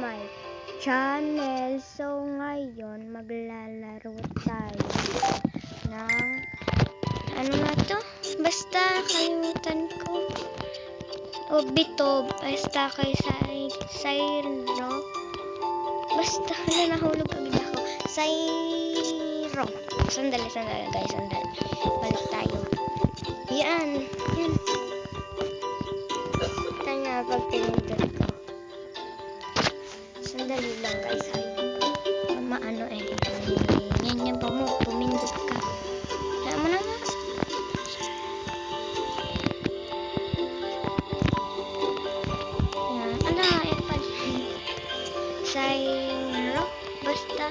my channel. So ngayon maglalaro tayo ng ano nga to? Basta kalimutan ko. Obito, basta kay Sayro. Basta nahulog agad ako. Sayro. Sandali guys, sandali. Balik tayo. Yan. Tanya pag pinindot ko. Sandali lang guys. Maano yan pa mo. Pumindot ka. Kaya mo na nga. Yan. Ala, Sayro. Basta.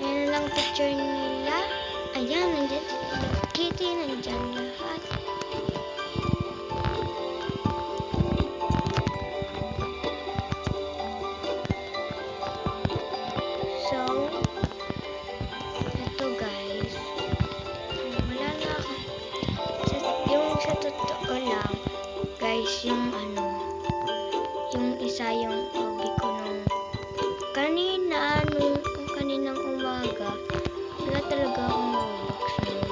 Yan lang picture nila. Ayan, nandyan. Kitty, nandyan lahat. So, ito guys. Wala na ako. Yung sa totoo lang, guys, yung isa yung hobby ko nung kaninang umaga. Wala talaga akong Roblox nun.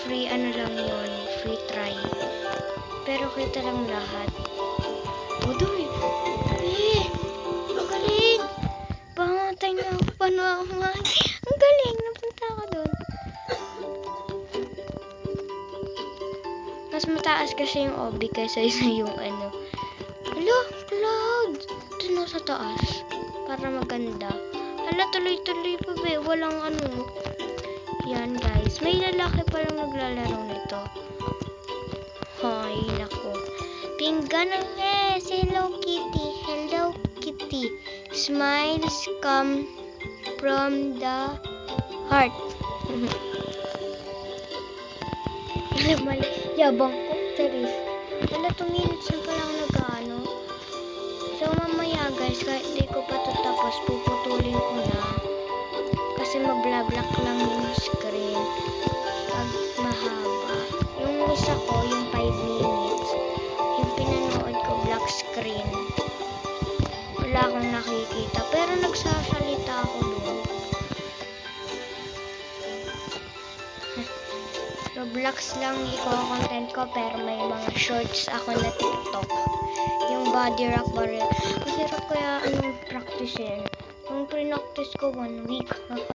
Free lang yun. Free try. Pero kita lang lahat. Udoy! Ang galing! Pamatay na ako. Paano ako mati? Ang galing! Napunta ako doon. Mas mataas kasi yung obi kaysa yung Hello! Cloud! Doon ako sa taas. Para maganda. Hala, tuloy-tuloy pa ba? Walang Yan guys. May lalaki palang naglalaro nito. Hay, nako. Pinggan ng Hello Kitty. Hello Kitty. Smiles come from the heart. Mali. Yabang ko. Charis. Hala, 2 minutes na palang nag-ano. So, mamaya guys, kahit di ko pa ito tapos, puputulin ko na. Kasi mag-black lang yung screen. Pag mahaba. Yung isa ko, yung 5 minutes. Yung pinanood ko, black screen. Wala akong nakikita. Pero nagsasalita ako doon. Roblox lang i-content ko, pero may mga shorts ako na TikTok. Yung body rock barrel. Ang hirap kaya practicein. Yung pre-practice ko 1 week.